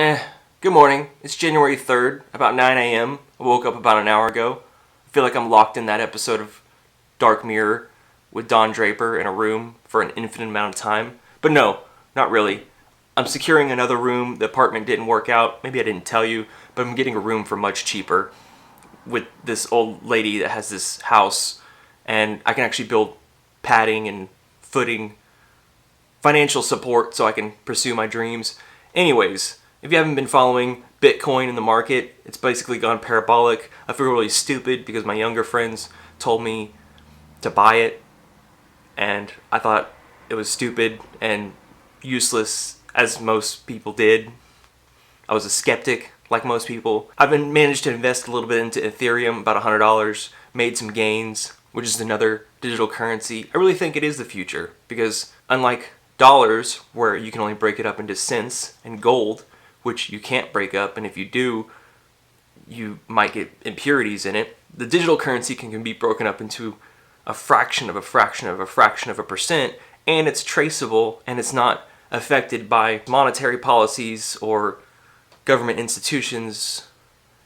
Good morning. It's January 3rd, about 9 a.m. I woke up about an hour ago. I feel like I'm locked in that episode of Dark Mirror with Don Draper in a room for an infinite amount of time. But no, not really. I'm securing another room. The apartment didn't work out. Maybe I didn't tell you, but I'm getting a room for much cheaper with this old lady that has this house, and I can actually build padding and footing, financial support so I can pursue my dreams. Anyways, if you haven't been following Bitcoin in the market, it's basically gone parabolic. I feel really stupid because my younger friends told me to buy it, and I thought it was stupid and useless, as most people did. I was a skeptic, like most people. I've managed to invest a little bit into Ethereum, about $100, made some gains, which is another digital currency. I really think it is the future because unlike dollars, where you can only break it up into cents, and gold, which you can't break up, and if you do, you might get impurities in it. The digital currency can be broken up into a fraction of a fraction of a fraction of a percent, and it's traceable, and it's not affected by monetary policies or government institutions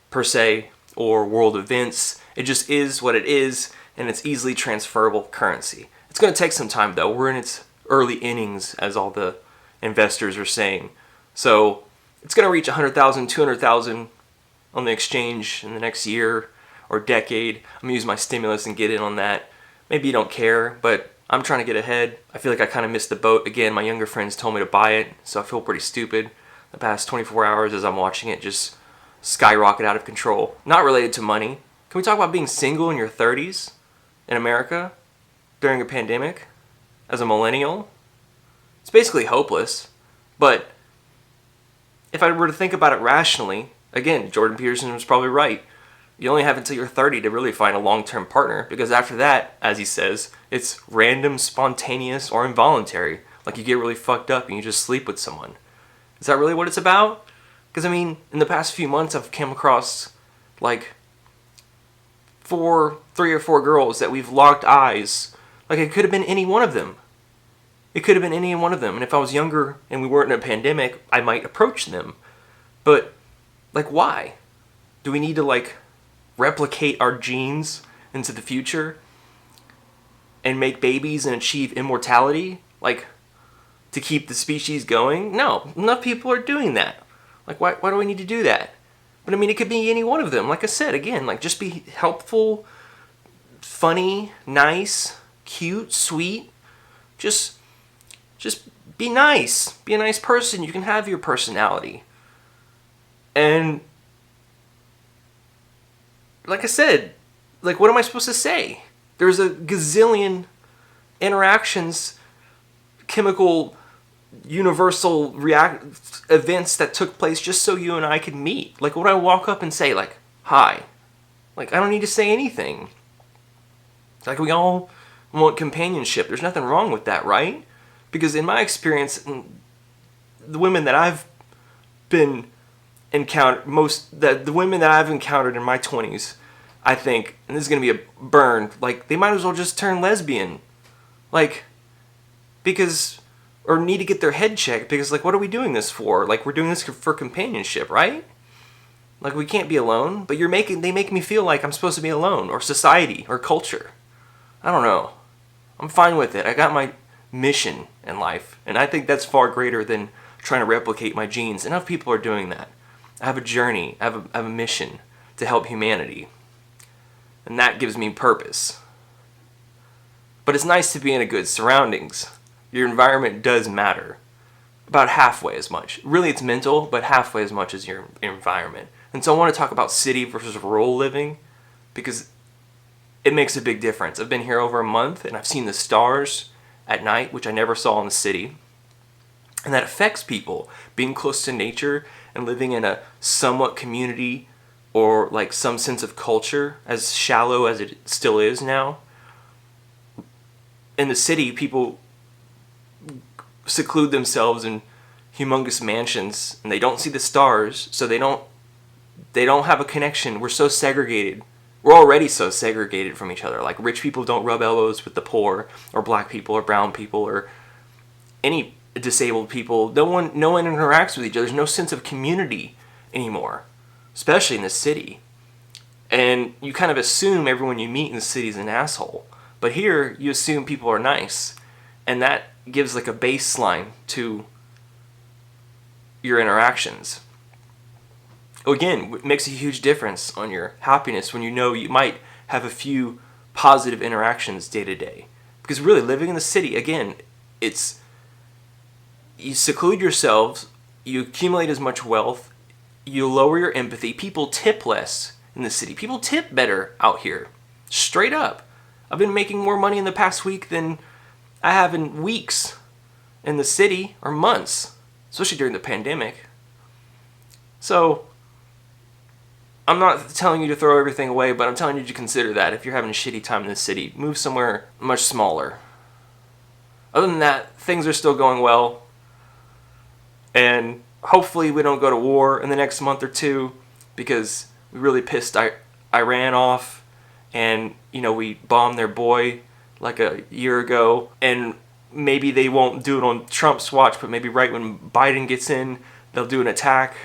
per se, or world events. It just is what it is, and it's easily transferable currency. It's going to take some time though. We're in its early innings, as all the investors are saying. So it's going to reach 100,000, 200,000 on the exchange in the next year or decade. I'm going to use my stimulus and get in on that. Maybe you don't care, but I'm trying to get ahead. I feel like I kind of missed the boat. Again, my younger friends told me to buy it, so I feel pretty stupid the past 24 hours as I'm watching it just skyrocket out of control. Not related to money. Can we talk about being single in your 30s in America during a pandemic as a millennial? It's basically hopeless, but if I were to think about it rationally, again, Jordan Peterson was probably right. You only have until you're 30 to really find a long-term partner, because after that, as he says, it's random, spontaneous, or involuntary. Like you get really fucked up and you just sleep with someone. Is that really what it's about? Because I mean, in the past few months I've come across like 3 or 4 girls that we've locked eyes. Like it could have been any one of them. It could have been any one of them. And if I was younger and we weren't in a pandemic, I might approach them. But, like, why? Do we need to, like, replicate our genes into the future and make babies and achieve immortality? Like, to keep the species going? No, enough people are doing that. Like, why do we need to do that? But, I mean, it could be any one of them. Like I said, again, like, just be helpful, funny, nice, cute, sweet. Just be nice. Be a nice person. You can have your personality. And like I said, like what am I supposed to say? There's a gazillion interactions, chemical, universal events that took place just so you and I could meet. Like would I walk up and say like, hi? Like I don't need to say anything. Like we all want companionship. There's nothing wrong with that, right? Because in my experience, the women that I've been encountered, the women that I've encountered in my 20s, I think, and this is going to be a burn, like, they might as well just turn lesbian. Like, because, or need to get their head checked, because, like, what are we doing this for? Like, we're doing this for companionship, right? Like, we can't be alone, but they make me feel like I'm supposed to be alone, or society, or culture. I don't know. I'm fine with it. I got my mission in life, and I think that's far greater than trying to replicate my genes. Enough people are doing that. I have a journey, I have a mission to help humanity, and that gives me purpose. But it's nice to be in a good surroundings. Your environment does matter, about halfway as much. Really it's mental, but halfway as much as your environment. And so I want to talk about city versus rural living, because it makes a big difference. I've been here over a month, and I've seen the stars at night, which I never saw in the city. And that affects people. Being close to nature and living in a somewhat community or like some sense of culture, as shallow as it still is now. In the city, people seclude themselves in humongous mansions and they don't see the stars, so they don't have a connection. We're so segregated. We're already so segregated from each other. Like rich people don't rub elbows with the poor, or black people or brown people or any disabled people. No one interacts with each other. There's no sense of community anymore, especially in the city. And you kind of assume everyone you meet in the city is an asshole. But here, you assume people are nice. And that gives like a baseline to your interactions. Again, it makes a huge difference on your happiness when you know you might have a few positive interactions day to day. Because really, living in the city, again, it's you seclude yourselves, you accumulate as much wealth, you lower your empathy. People tip less in the city. People tip better out here. Straight up. I've been making more money in the past week than I have in weeks in the city, or months, especially during the pandemic. So, I'm not telling you to throw everything away, but I'm telling you to consider that if you're having a shitty time in the city. Move somewhere much smaller. Other than that, things are still going well. And hopefully we don't go to war in the next month or two, because we really pissed Iran off. And, we bombed their boy like a year ago. And maybe they won't do it on Trump's watch, but maybe right when Biden gets in, they'll do an attack.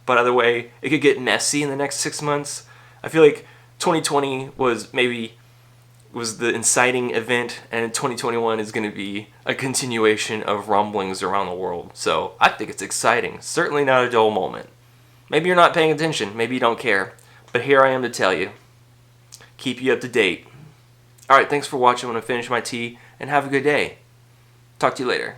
But either way, it could get messy in the next 6 months. I feel like 2020 was the inciting event, and 2021 is going to be a continuation of rumblings around the world. So I think it's exciting. Certainly not a dull moment. Maybe you're not paying attention. Maybe you don't care. But here I am to tell you. Keep you up to date. Alright, thanks for watching. I'm going to finish my tea, and have a good day. Talk to you later.